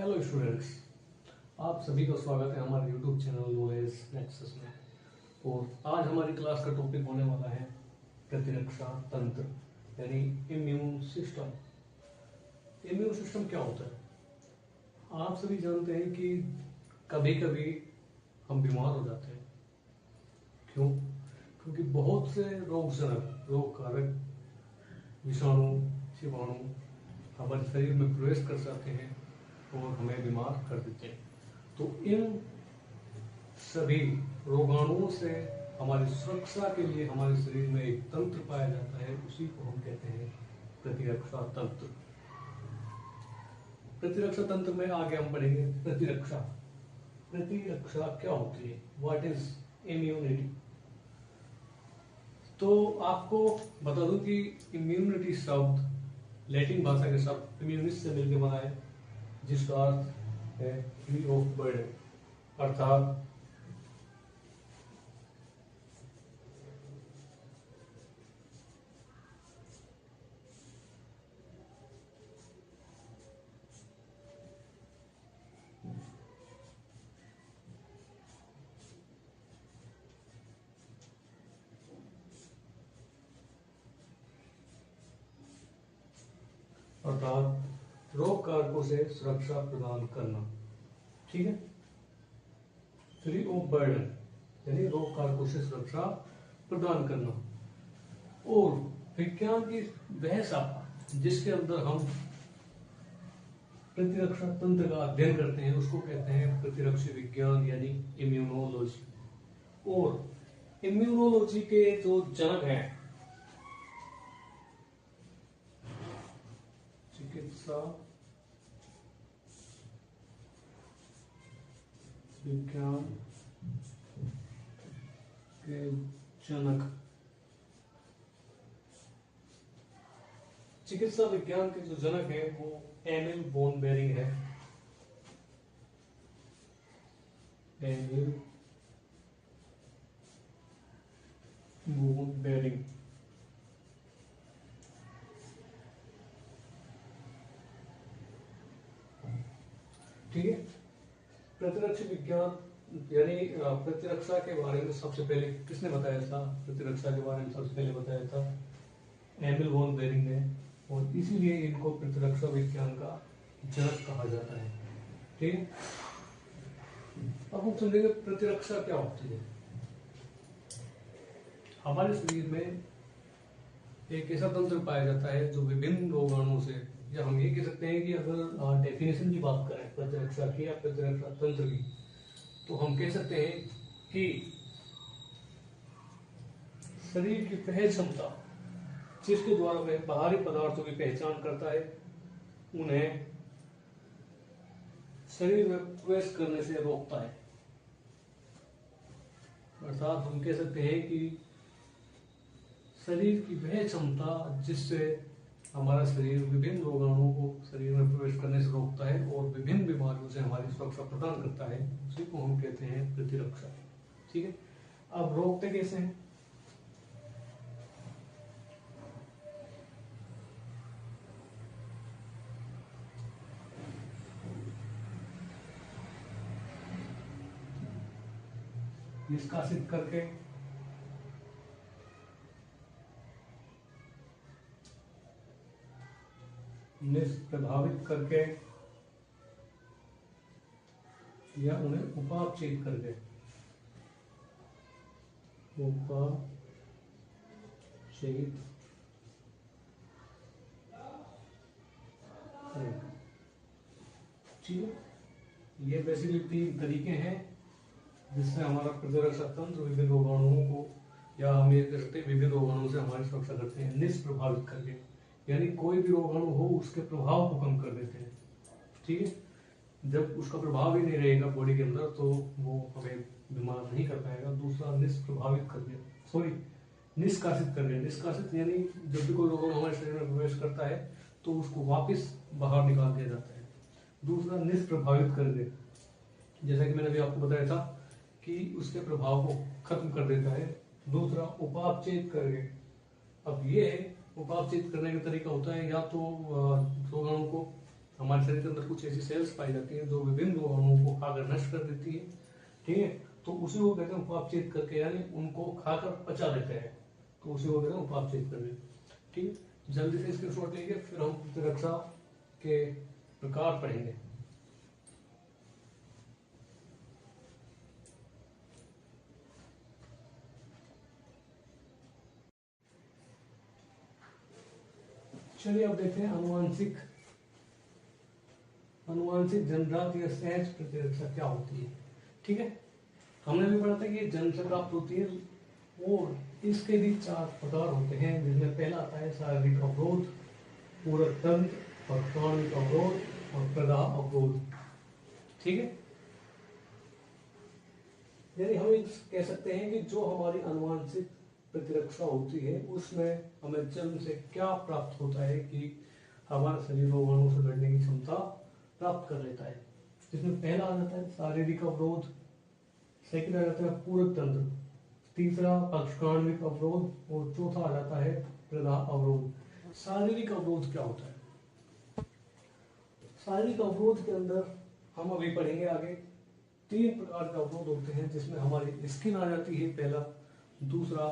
Hello students, आप सभी का स्वागत है हमारे यूट्यूब चैनल नॉलेज नेक्सस में। और आज हमारी क्लास का टॉपिक होने वाला है प्रतिरक्षा तंत्र यानी इम्यून सिस्टम। इम्यून सिस्टम क्या होता है? आप सभी जानते हैं कि कभी कभी हम बीमार हो जाते हैं। क्यों? क्योंकि बहुत से रोग कारक विषाणु जीवाणु हमारे शरीर में प्रवेश कर जाते हैं और हमें बीमार कर देते हैं। तो इन सभी रोगाणुओं से हमारी सुरक्षा के लिए हमारे शरीर में एक तंत्र पाया जाता है, उसी को हम कहते हैं प्रतिरक्षा तंत्र। प्रतिरक्षा तंत्र में आगे हम पढ़ेंगे प्रतिरक्षा। प्रतिरक्षा क्या होती है? What is immunity? तो आपको बता दूं कि इम्यूनिटी शब्द लैटिन भाषा के शब्द इम्यूनिस से मिलकर बना है, जिसका अर्थ है फ्री ऑफ बर्डन, अर्थात रोग कारकों से सुरक्षा प्रदान करना। ठीक है, फ्री ऑफ बर्डन यानी रोग कारकों से सुरक्षा प्रदान करना। और विज्ञान की वह शाखा जिसके अंदर हम प्रतिरक्षा तंत्र का अध्ययन करते हैं उसको कहते हैं प्रतिरक्षी विज्ञान यानी इम्यूनोलॉजी। और इम्यूनोलॉजी के जो जनक हैं चिकित्सा विज्ञान के जनक, चिकित्सा विज्ञान के जो जनक है वो एमिल वॉन बेरिंग है। Emil von Behring. ठीक है, प्रतिरक्षा विज्ञान यानी प्रतिरक्षा के बारे में सबसे पहले किसने बताया था? प्रतिरक्षा के बारे में सबसे पहले बताया था एमिल वॉन बेरिंग ने, और इसीलिए इनको प्रतिरक्षा विज्ञान का जनक कहा जाता है। ठीक है, अब हम समझेंगे प्रतिरक्षा क्या होती है। हमारे शरीर में एक ऐसा तंत्र पाया जाता है जो विभिन्न रोगाणुओं से, या हम ये कह सकते हैं कि अगर डेफिनेशन की बात करें प्रतिरक्षा की या प्रतिरक्षा तंत्र की, तो हम कह सकते हैं कि शरीर की वह क्षमता जिसके द्वारा वह बाहरी पदार्थों की पहचान करता है, उन्हें शरीर में प्रवेश करने से रोकता है। अर्थात हम कह सकते हैं कि शरीर की वह क्षमता जिससे हमारा शरीर विभिन्न रोगाणुओं को शरीर में प्रवेश करने से रोकता है और विभिन्न बीमारियों से हमारी सुरक्षा प्रदान करता है, उसी को हम कहते हैं प्रतिरक्षा। ठीक है, अब रोकते कैसे हैं? निष्कासित करके, निष्प्रभावित करके, या उन्हें उपापचयित करके। उपापचयित ठीक है, ये बेसिकली 3 तरीके हैं जिससे हमारा प्रतिरक्षा तंत्र विभिन्न रोगाणुओं को, या हम ये कह सकते हैं विभिन्न रोगाणुओं से हमारी सुरक्षा करते हैं। निष्प्रभावित करके यानी कोई भी रोगाणु हो उसके प्रभाव को कम कर देते हैं। ठीक है, जब उसका प्रभाव ही नहीं रहेगा बॉडी के अंदर तो वो हमें बीमार नहीं कर पाएगा। दूसरा निष्प्रभावित करके, सॉरी निष्कासित करके। निष्कासित यानी जब भी कोई रोगाणु हमारे शरीर में प्रवेश करता है तो उसको वापस बाहर निकाल दिया जाता है। दूसरा निष्प्रभावित करके, जैसा कि मैंने अभी आपको बताया था कि उसके प्रभाव को खत्म कर देता है। दूसरा उपापचयित करके। अब ये उपापचयित करने का तरीका होता है या तो रोगाणु को हमारे शरीर के अंदर कुछ ऐसी सेल्स पाई जाती हैं जो विभिन्न रोगाणुओं को खाकर नष्ट कर देती है, ठीक है। तो उसी को कहते हैं उपापचयित करके, यानी उनको खाकर पचा देते हैं, तो उसी को कहते हैं उपापचयित करके, ठीक है। जल्दी से इसके शॉट लीजिए, फिर हम प्रतिरक्षा के प्रकार पढ़ेंगे। चलिए अब देखते हैं अनुवांशिक जन्मजात या सहज प्रतिरक्षा क्या होती है, ठीक है। हमने भी पढ़ा था कि जन्म से प्राप्त होती है और इसके भी 4 प्रकार होते हैं, जिसमें पहला आता है शारीरिक अवरोध, पूरक तंत्र, पक्षाणविक अवरोध और प्रदाह अवरोध, ठीक है। यानी हम कह सकते हैं कि जो हमारी अनुवांशिक प्रतिरक्षा होती है उसमें हमें जन्म से क्या प्राप्त होता है कि हमारा शरीर रोगाणु से लड़ने की क्षमता प्राप्त कर लेता है, जिसमें पहला आ जाता है शारीरिक अवरोध, सेकंड आ जाता है पूरक तंत्र, तीसरा पक्षाणविक अवरोध और चौथा आ जाता है प्रदाह अवरोध। शारीरिक अवरोध क्या होता है? शारीरिक अवरोध के अंदर हम अभी पढ़ेंगे आगे 3 प्रकार के अवरोध होते हैं, जिसमें हमारी स्किन आ जाती है पहला, दूसरा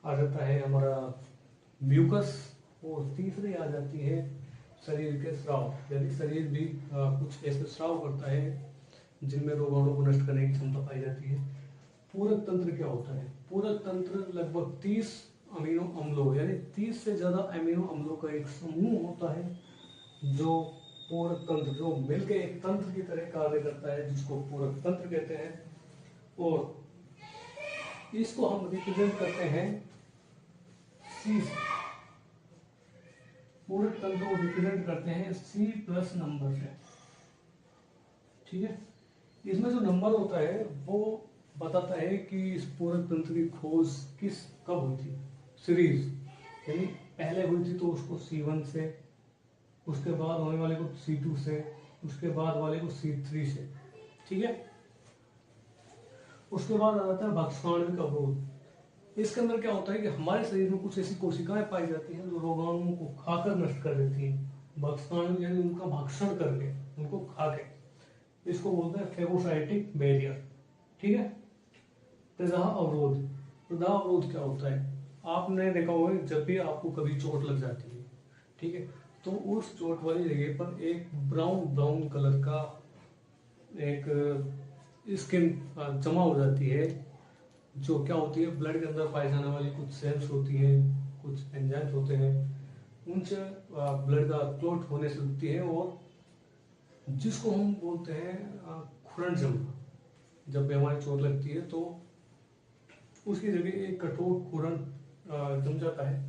आ जाता है हमारा म्यूकस और तीसरी आ जाती है शरीर के स्राव, यानी शरीर भी कुछ ऐसे स्राव करता है जिनमें रोगाणु को नष्ट करने की क्षमता पाई जाती है। पूरक तंत्र क्या होता है? पूरक तंत्र लगभग 30 अमीनो अम्लों यानी 30 से ज्यादा अमीनो अम्लों का एक समूह होता है, जो पूरक तंत्र, जो मिलकर एक तंत्र की तरह कार्य करता है, जिसको पूरक तंत्र कहते हैं। और इसको हम रिप्रेजेंट करते हैं सी, पूरक तंत्र को रिप्रेजेंट करते हैं C+ नंबर से, ठीक है। इसमें जो नंबर होता है वो बताता है कि इस पूरक तंत्र की खोज कब हुई थी, सीरीज, यानी पहले हुई थी तो उसको C1 से, उसके बाद होने वाले को C2 से, उसके बाद वाले को C3 से, ठीक है। उसके बाद आ जाता है भक्षाणविक अवरोध। इसके अंदर क्या होता है कि हमारे शरीर में कुछ ऐसी कोशिकाएं पाई जाती हैं जो रोगाणुओं को खाकर नष्ट कर देती हैं। भक्षाणु यानी उनका भक्षण करके, उनको खा के, इसको बोलते हैं फेगोसाइटिक बैरियर, ठीक है। प्रदाह अवरोध, प्रदाह अवरोध क्या होता है? आपने देखा होगा जब भी आपको कभी चोट लग जाती है, ठीक है, तो उस चोट वाली जगह पर एक ब्राउन कलर का एक स्किन जमा हो जाती है, जो क्या होती है, ब्लड के अंदर पाए जाने वाली कुछ सेल्स होती हैं, कुछ एंजाइम्स होते हैं, उनसे ब्लड का क्लॉट होने से रुकती है, और जिसको हम बोलते हैं खुरन जमना। जब भी हमारी चोट लगती है तो उसकी जगह एक कठोर खुरन जम जाता है,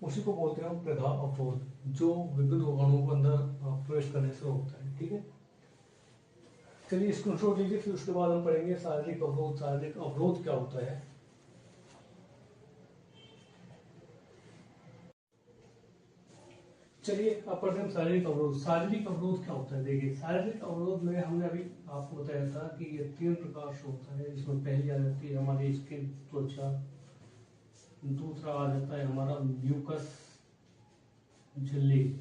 उसी को बोलते हैं हम प्रदाह अवरोध, जो विभिन्न रोगाणुओं को अंदर प्रवेश करने से रोकता है, ठीक है। चलिए स्क्रीनशॉट लीजिए, फिर उसके बाद हम पढ़ेंगे शारीरिक अवरोध। शारीरिक अवरोध क्या होता है? चलिए अब पढ़ते हैं शारीरिक अवरोध। शारीरिक अवरोध क्या होता है? देखिए, शारीरिक अवरोध में हमने अभी आपको बताया था कि ये 3 प्रकार से होता है, जिसमें पहली आ जाती है हमारी स्किन, त्वचा, दूसरा आ जाता है हमारा म्यूकस, झिल्ली,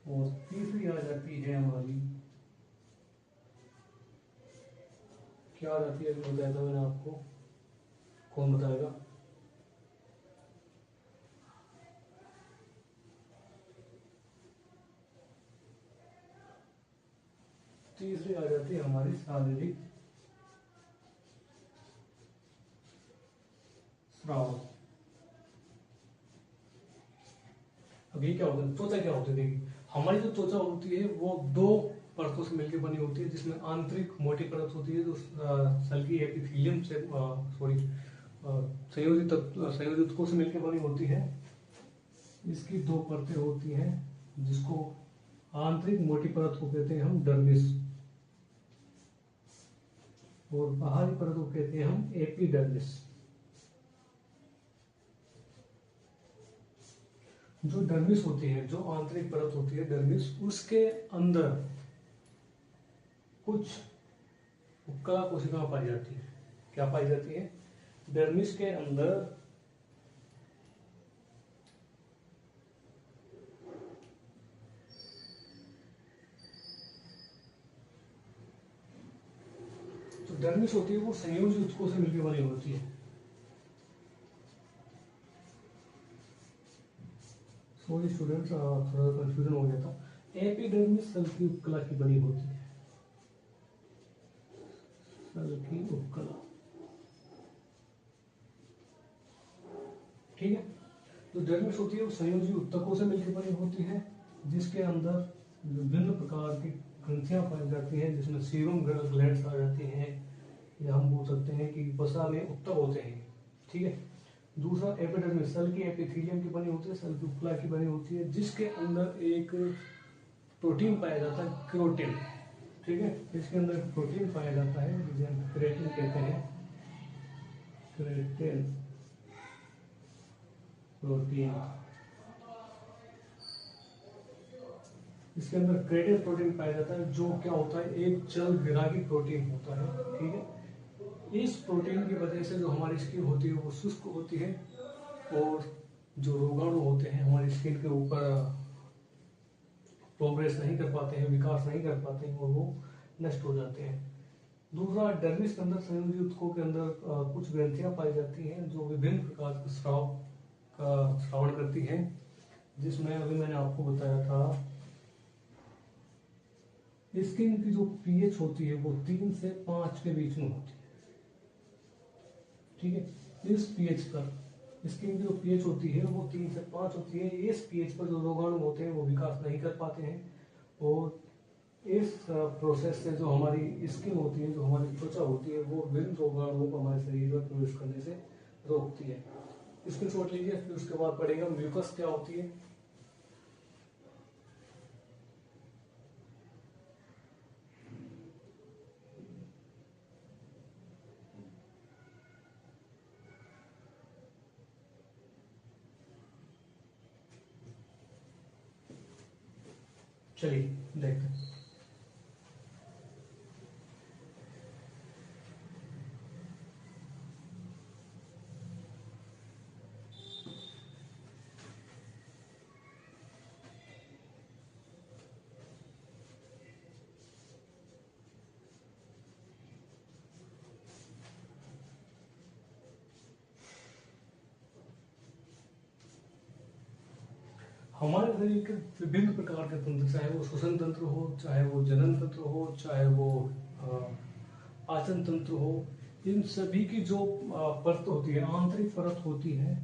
और तीसरी आ जाती है हमारी, क्या आ जाती है, अभी बताया था मैंने आपको, कौन बताएगा? तीसरी आ जाती है हमारी शारीरिक स्राव। अब ये क्या होता है? त्वचा क्या होती है? देखिए, हमारी जो त्वचा होती है वो 2 परतों से मिलकर बनी होती है, जिसमें आंतरिक मोटी परत होती है जो सल्की एपिथेलियम से संयोजित को से मिलकर बनी होती है। इसकी 2 परतें होती हैं, जिसको आंतरिक मोटी परत को कहते हैं हम डर्मिस, और बाहरी परत को कहते हैं हम एपिडर्मिस। जो डर्मिस होती है, जो आंतरिक परत होती है डर्मिस, उसके अंदर कुछ उपकला कोशिकाएं पाई जाती है। क्या पाई जाती है? डर्मिस के अंदर डर्मिस होती है वो संयोजी ऊतकों से मिलकर बनी होती है। सॉरी स्टूडेंट्स, थोड़ा कंफ्यूजन हो गया था। एपिडर्मिस सेल की उपकला की बनी होती है, सेल की उपकला। ठीक है, जो डर्मिस होती है वो संयोजी ऊतकों से मिलकर बनी होती है, जिसके अंदर विभिन्न प्रकार की ग्रंथियां पाई जाती हैं, जिसमें सीरम ग्लैंड्स आ जाती हैं, या हम बोल सकते हैं कि वसा में ऊतक होते हैं। ठीक है, दूसरा एपिडर्मिस सेल की एपिथेलियम की बनी होती है, सेल की उपकला की बनी होती है, जिसके अंदर एक प्रोटीन पाया जाता है, क्रोटिन। ठीक है, इसके अंदर प्रोटीन पाया जाता है जिसे हम क्रेटिन कहते हैं, क्रेटिन प्रोटीन। इसके अंदर क्रेटिन प्रोटीन पाया जाता है, जो क्या होता है, एक जल विरागी प्रोटीन होता है। ठीक है, इस प्रोटीन की वजह से जो हमारी स्किन होती है वो शुष्क होती है, और जो रोगाणु होते हैं हमारी स्किन के ऊपर प्रोग्रेस नहीं कर पाते हैं, विकास नहीं कर पाते हैं, और वो नष्ट हो जाते हैं। दूसरा, डर्मिस के अंदर संयोजी ऊतकों के अंदर कुछ ग्रंथियां पाई जाती हैं जो विभिन्न प्रकार के स्राव का श्रावण करती हैं, जिसमें अभी मैंने आपको बताया था, स्किन की जो पीएच होती है वो 3 से 5 के बीच में होती है। ठीक है, इस पीएच पर स्किन की जो पीएच होती है वो 3 से 5 होती है। इस पीएच पर जो रोगाणु होते हैं वो विकास नहीं कर पाते हैं, और इस प्रोसेस से जो हमारी स्किन होती है, जो हमारी त्वचा होती है, वो विभिन्न रोगाणुओं को हमारे शरीर में प्रवेश करने से रोकती है। इसको छोड़ लीजिए, फिर उसके बाद पढ़ेगा म्यूकस क्या होती है। चलिए देखते हैं। हमारे शरीर के विभिन्न प्रकार के तंत्र, चाहे वो श्वसन तंत्र हो, चाहे वो जनन तंत्र हो, चाहे वो पाचन तंत्र हो, इन सभी की जो परत होती है, आंतरिक परत होती है,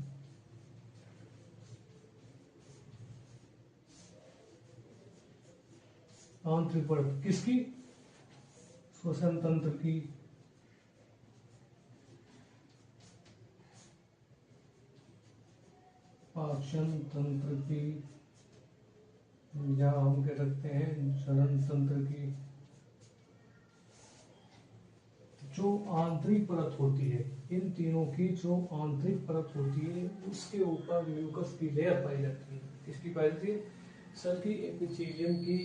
आंतरिक परत किसकी, श्वसन तंत्र की, पाचन तंत्र की, या हम कह सकते हैं जनन तंत्र की। जो आंतरिक परत होती है, इन तीनों की जो आंतरिक परत होती है, उसके ऊपर म्यूकस की लेयर पाई जाती है। किसकी पाई जाती है, सेल की एपिथेलियम की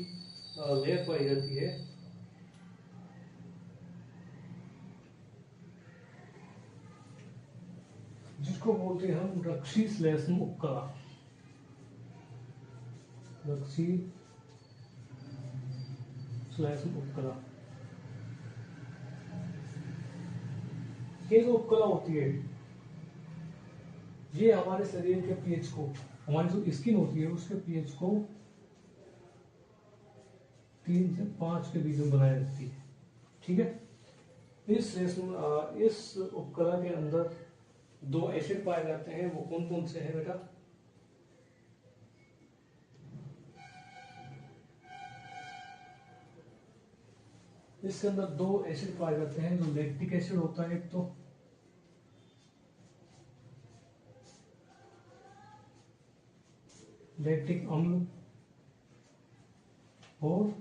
लेयर पाई जाती है, जिसको बोलते हैं हम रक्षी श्लेष्म उपकला। रक्षी श्लेष्म उपकला, ये जो उपकला होती है, ये हमारे शरीर के पीएच को, हमारी जो स्किन होती है उसके पीएच को 3 से 5 के बीच में बनाए रखती है। ठीक है, इस उपकला के अंदर 2 एसिड पाए जाते हैं। वो कौन कौन से हैं बेटा, इसके अंदर 2 एसिड पाए जाते हैं। जो लैक्टिक एसिड होता है, एक तो लैक्टिक अम्ल, और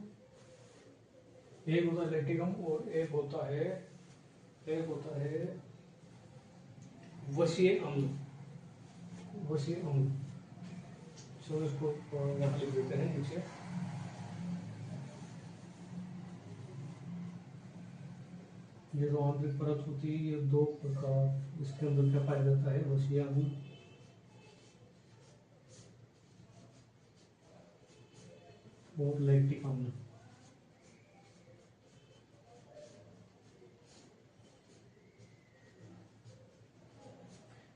एक होता है लैक्टिक अम्ल, और एक होता है वसीय अम्ल। वसीय अम्ल, चलो इसको यहाँ लिख देते हैं नीचे। ये जो आंतरिक परत होती है, ये 2 प्रकार, इसके अंदर क्या पाया जाता है, वसीय अम्ल और लैक्टिक अम्ल।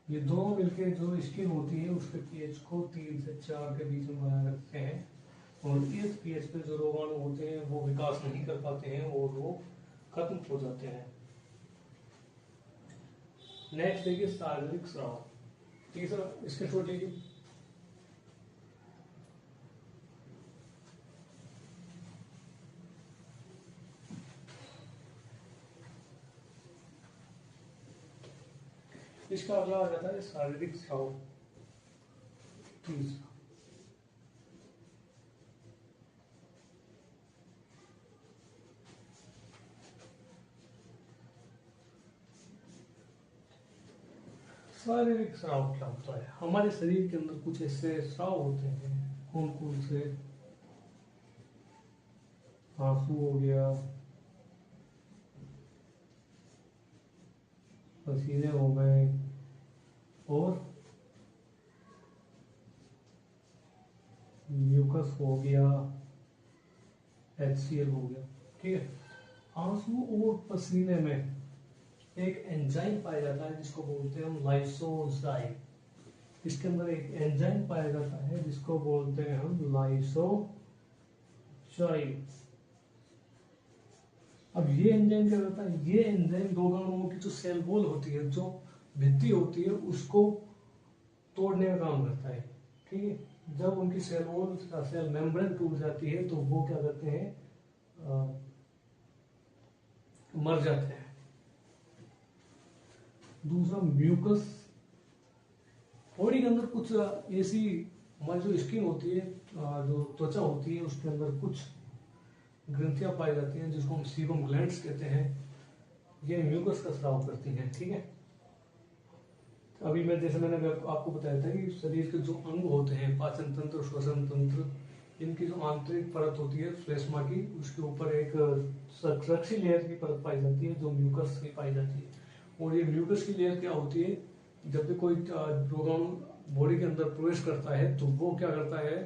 ये दोनों मिलके जो स्किन होती है उसके पीएच को 3 से 4 के बीच में बनाए रखते हैं, और इस पीएच पे जो रोगाणु होते हैं वो विकास नहीं कर पाते हैं और वो खत्म हो जाते हैं। नेक्स्ट देखिए शारीरिक स्राव। तीसरा इसके छोड़ लीजिए। इसका अगला आ जाता है शारीरिक स्राव। तीसरा शारीरिक स्राव क्या होता है? हमारे शरीर के अंदर कुछ ऐसे स्राव होते हैं, कौन कौन से? आंसू हो गया, पसीने हो गए, और म्यूकस हो गया, HCl हो गया। ठीक है। आंसू और पसीने में एक एंजाइम पाया जाता है जिसको बोलते हैं हम लाइसोजाइम। इसके अंदर एक एंजाइम पाया जाता है जिसको बोलते हैं हम लाइसोजाइम। अब ये एंजाइम क्या करता है? ये एंजाइम रोगाणुओं की जो सेल वॉल होती है, जो भित्ति होती है, उसको तोड़ने का काम करता है। ठीक है। जब उनकी सेल वॉल सेल मेम्ब्रेन टूट जाती है तो वो क्या करते हैं? मर जाते हैं। दूसरा म्यूकस। बॉडी के अंदर कुछ ऐसी हमारी जो स्किन होती है, जो त्वचा होती है, उसके अंदर कुछ ग्रंथियां पाई जाती हैं जिसको हम सीबम ग्लैंड्स कहते हैं। ये म्यूकस का स्राव करती हैं। ठीक है। अभी जैसे मैंने आपको बताया था कि शरीर के जो अंग होते हैं, पाचन तंत्र, श्वसन तंत्र, इनकी जो आंतरिक परत होती है फ्लेस्मा की, उसके ऊपर एक संरक्षी लेयर की परत पाई जाती है जो म्यूकस की पाई जाती है। और ये म्यूकस की लेयर क्या होती है? जब भी कोई रोगाणु बॉडी के अंदर प्रवेश करता है तो वो क्या करता है?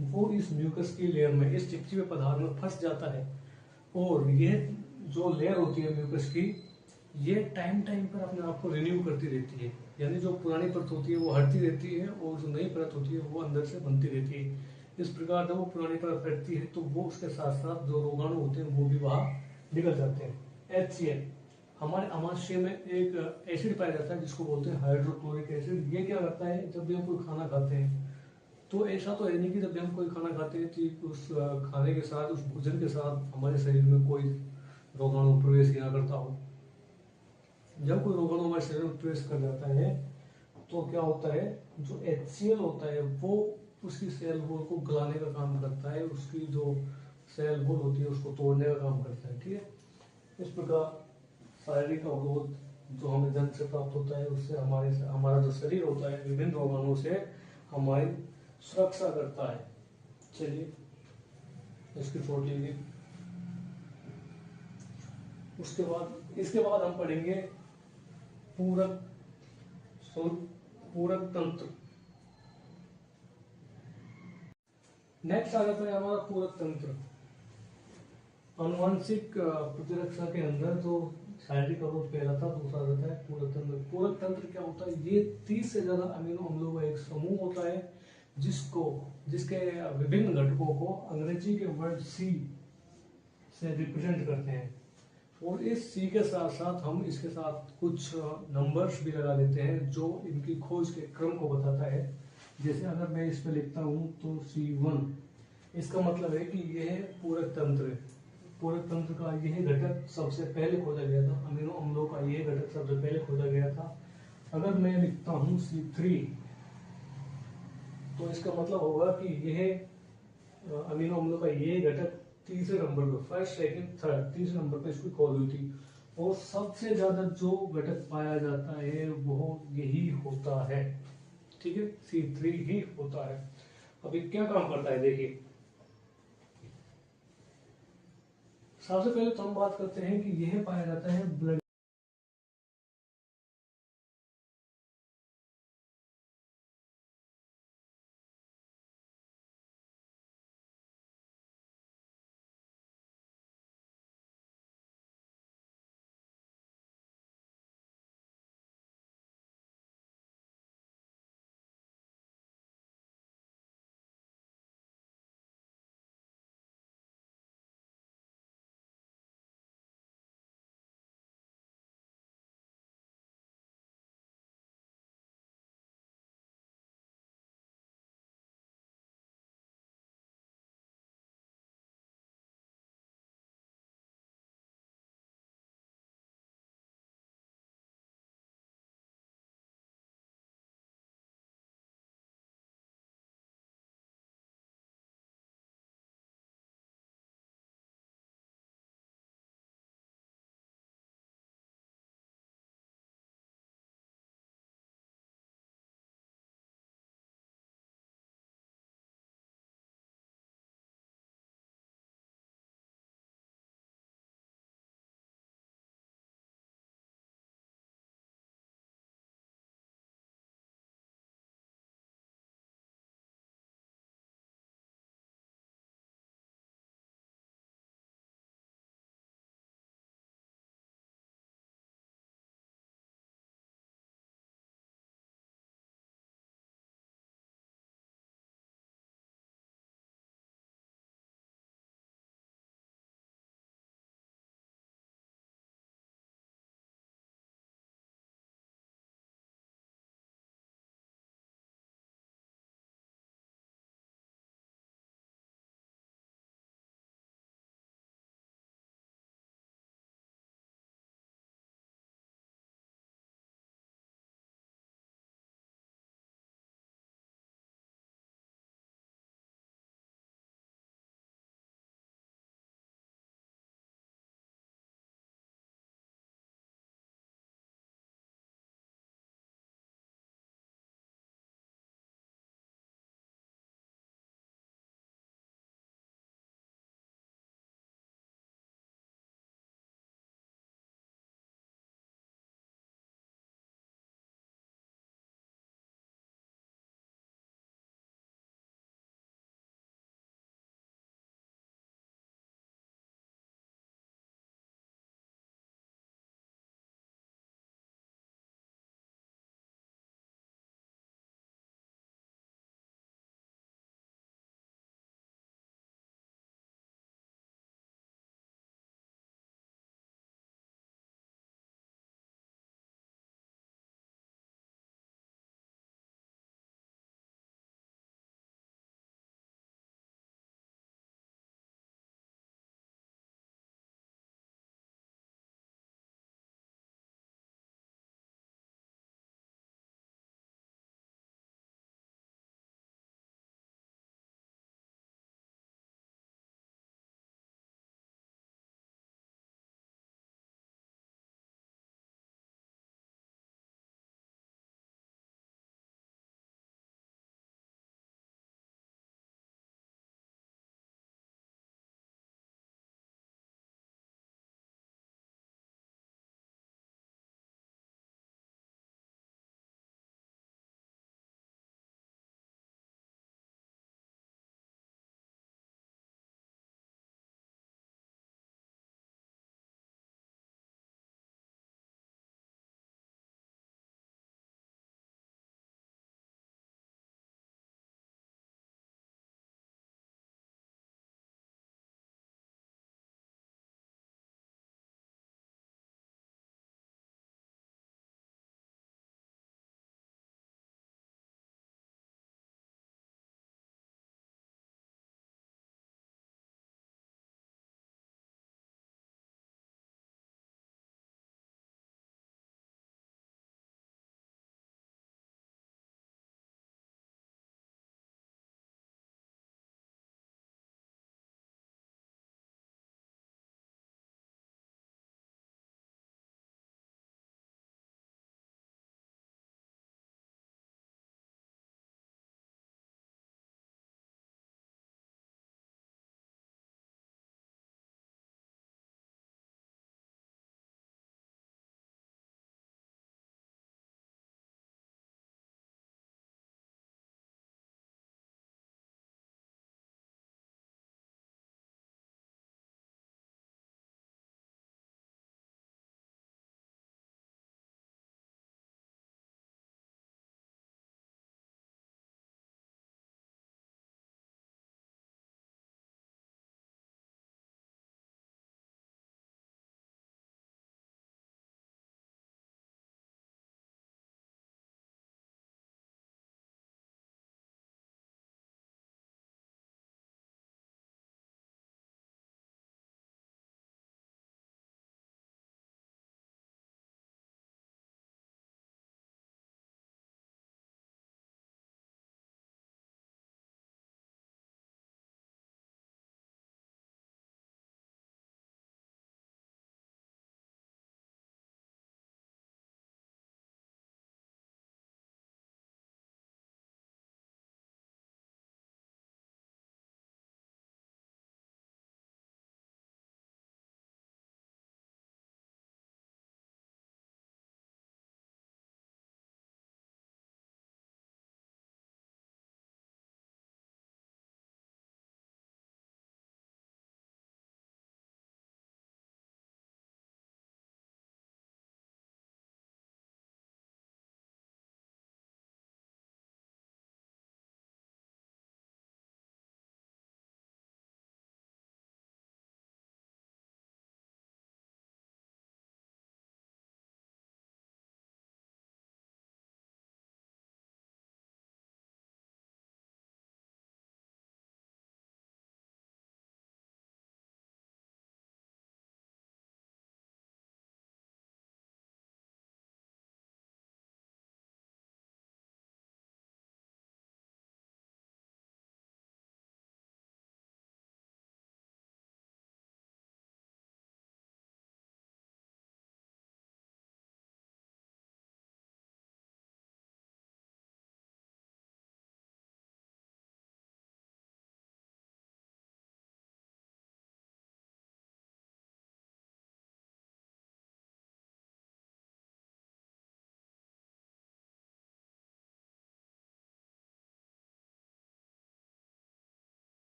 वो इस म्यूकस की लेयर में, इस चिपचिपे पदार्थ में फंस जाता है, और ये जो लेयर होती है म्यूकस की, ये टाइम टाइम पर अपने आप को रिन्यू करती रहती है। यानी जो पुरानी परत होती है वो हटती रहती है और जो नई परत होती है वो अंदर से बनती रहती है। इस प्रकार जब वो पुरानी परत हटती है तो वो उसके साथ साथ जो रोगाणु होते हैं वो भी बाहर निकल जाते हैं। HCl। हमारे आमाशय में एक एसिड पाया जाता है जिसको बोलते हैं हाइड्रोक्लोरिक एसिड। ये क्या करता है? जब भी हम कोई खाना खाते हैं, तो ऐसा तो है नहीं कि जब भी हम कोई खाना खाते हैं तो उस खाने के साथ, उस भोजन के साथ हमारे शरीर में कोई रोगाणु प्रवेश ना करता हो। जब कोई रोगाणु हमारे शरीर में प्रवेश कर जाता है तो क्या होता है? जो HCl होता है वो उसकी सेल वॉल को गलाने का काम करता है, उसकी जो सेल वॉल होती है उसको तोड़ने का काम करता है। ठीक है। इस प्रकार शारीरिक अवरोध जो हमें जन्म से प्राप्त होता है, उससे हमारा जो शरीर होता है विभिन्न रोगाणुओं से हमारी सुरक्षा करता है। चलिए इसकी फोटो लीजिए। इसके बाद हम पढ़ेंगे पूरक तंत्र। नेक्स्ट आ जाता है हमारा पूरक तंत्र। आनुवंशिक प्रतिरक्षा के अंदर जो शारीरिक अवरोध पहला था, दूसरा रहता है पूरक तंत्र। पूरक तंत्र क्या होता है? ये 30 से ज्यादा अमीनो अम्लों का एक समूह होता है जिसके विभिन्न घटकों को अंग्रेजी के वर्ड C से रिप्रेजेंट करते हैं। और इस C के साथ साथ हम इसके साथ कुछ नंबर्स भी लगा देते हैं जो इनकी खोज के क्रम को बताता है। जैसे अगर मैं इस पे लिखता हूँ तो C1, इसका मतलब है कि यह पूरक तंत्र है। पूरक तंत्र का यह घटक सबसे पहले खोजा गया था, अमीनो अम्लों का यह घटक सबसे पहले खोजा गया था। अगर मैं लिखता हूँ C3 तो इसका मतलब होगा कि यह अमीनो अम्लों का यह घटक तीसरे नंबर पर, फर्स्ट सेकंड थर्ड, तीसरे नंबर पर इसकी खोज हुई थी। और सबसे ज्यादा जो घटक पाया जाता है वो यही होता है। ठीक है। C3 ही होता है। अब ये क्या काम करता है देखिए। सबसे पहले तो हम बात करते हैं कि यह पाया जाता है ब्लड